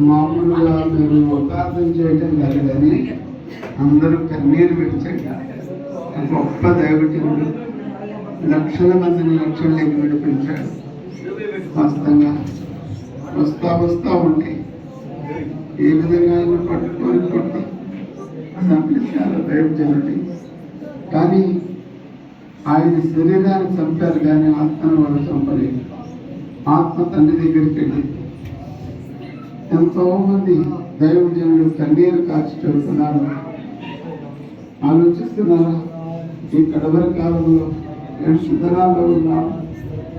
మామూలుగా మీరు ఉపకారం చేయటం కాదు కానీ అందరూ కన్నీరు విడిచండి. గొప్ప దైవజనుడు లక్షల మందిని లక్షల్లోకి విడిపించాడు. వాస్తవంగా వస్తా ఉంటే ఏ విధంగా ఆయన పట్టుకొని కొట్టి చంపేశారు దైవజనుడి. కానీ ఆయన శరీరాన్ని చంపారు కానీ ఆత్మను వాళ్ళు చంపలేదు. ఆత్మ తండ్రి దగ్గరికి వెళ్ళి ఎంతో మంది దైవజనులు కన్నీరు కాచి చెబుతున్నారు. ఆలోచిస్తున్నారా? ఈ కడవరి కాలంలో నేను సుధనాల్లో ఉన్నాను.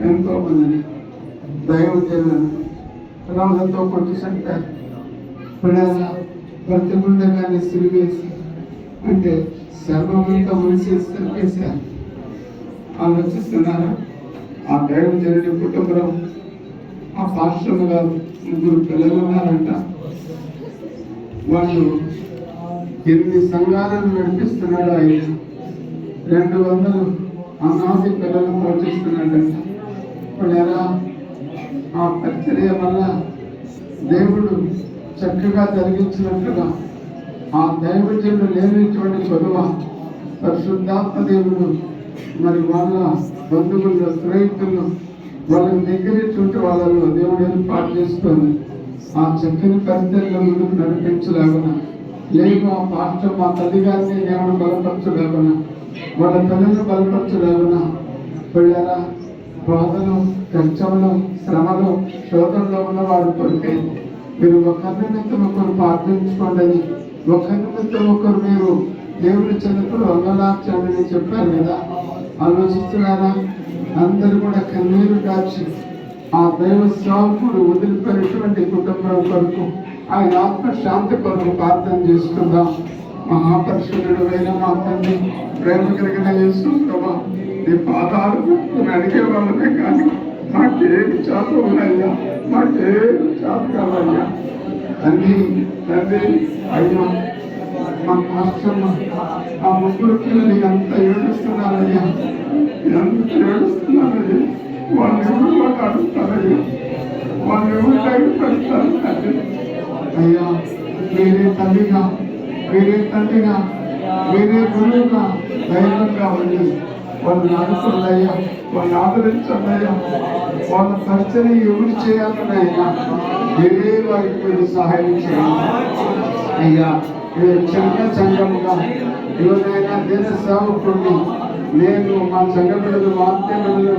ఎంతో మందిని దైవజనులను రాళ్ళతో కొట్టి చంపారు. ప్రతి గుండెగాన్ని సిరివేసి అంటే సర్వమంతా మునిసేసి చంపేశారు. ఆలోచిస్తున్నారా? ఆ దైవజనుడి కుటుంబం ఆ పాస్టర్ గారు 3 పిల్లలు ఉన్నారంట. వాళ్ళు 8 సంఘాలను నడిపిస్తున్నాడు. ఆయన 200 అనాథ పిల్లలను పోషిస్తున్నాడంట. ఇప్పుడు ఎలా ఆ పరిచర్య వల్ల దేవుడు చక్కగా జరిగించినట్లుగా ఆ దైవజనుడు లేనిటువంటి చదువ పరిశుద్ధాత్మ దేవుడు మరి వాళ్ళ బంధువులు స్నేహితులు వాళ్ళని దగ్గరించుంటే వాళ్ళలో దేవుడు ఏర్పాటు చేసుకొని ఆ చక్కని పరిస్థితుల్లో ముందుకు నడిపించలేకున లేదు ఆ పాస్టర్ మా తల్లి గారిని దేవుడు బలపరచలేకున వాళ్ళ తల్లిని బలపరచలేకున వెళ్ళారా బాధలు కష్టంలో శ్రమలో శోధనలో ఉన్న వాడు కొరికే మీరు ఒకరి నిమిత్తం ఒకరు ప్రార్థించుకోండి, ఒకరి నిమిత్తం ఒకరు మీరు దేవుని చెందుకుని వందలార్చండి చెప్పారు కదా. ఆలోచిస్తున్నారా? అందరూ కూడా కన్నీరు కాచి ఆ దైవ సేవకుడు వదిలిపోయినటువంటి కుటుంబం కొరకు ఆయన ఆత్మశాంతి కొరకు ప్రార్థన చేసుకుందాం. మహాపరిశుద్ధుడు అయిన మా తండ్రి, ప్రేమ కలిగిన యేసు ప్రభువా, నీ పాదాలు అడిగే వాళ్ళమే కానీ మాకేమి చేత ఉన్నాయ్యా, మాకేమి చేత కాదయ్యా. తండ్రి అయ్యా మా మాస్టర్మ ఆ 3 పిల్లలు ఎంత ఏడుస్తున్నారయ్యా, ఎంత ఏడుస్తున్నారయ్యా. వాళ్ళు ఎవరు మాకు అడుగుతారయ్యా, వాళ్ళు ఎవరు తగ్గిపడతారు తండ్రి. అయ్యా వేరే తల్లిగా వేరే తండ్రిగా వేరే గురువుగా ధైర్యంగా ఉండి వాళ్ళని ఆదుకోవాలయ్యా, వాళ్ళని ఆదరించాలయ్యా. వాళ్ళ పరిచయం ఎవరు చేయాలనయ్యా వేరే వారికి మీరు సహాయం చేయాలి అయ్యా. చిన్న సంఘముగా ఎవరైనా దేశ సేవకుడిని నేను మా సంఘ బిడ్డలు వార్తే బిడ్డలు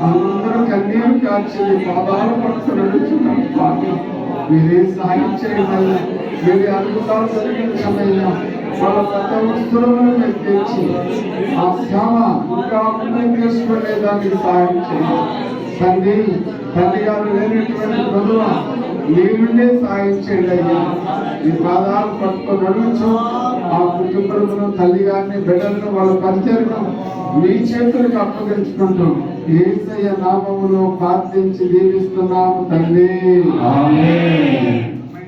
అందరూ కన్నీరు కాల్చి పాదాలు పట్టుకుని నడుచున్నాం. స్వామి మీరే సహాయం చేయమయ్యా, మీరే అద్భుతాలు జరిగించమయ్యా. వాళ్ళ కొత్త వస్తువులను మీరు తెచ్చి ఆ సేవ ఇంకా తీసుకునేదానికి సహాయం చేయండి. తండ్రి గారు లేనటువంటి ప్రభువ మీ నుండే సహాయం చేయండి అయ్యా. ఈ పాదాలు పట్టుకొని నడుచు ఆ కుటుంబంలో తల్లి గారిని బిడ్డలను వాళ్ళ పరిచయను మీ చేతులకు అప్పగించుకుంటూ యేసయ్య నామములో ప్రార్థించి దీవిస్తున్నాము తండ్రి. ఆమేన్.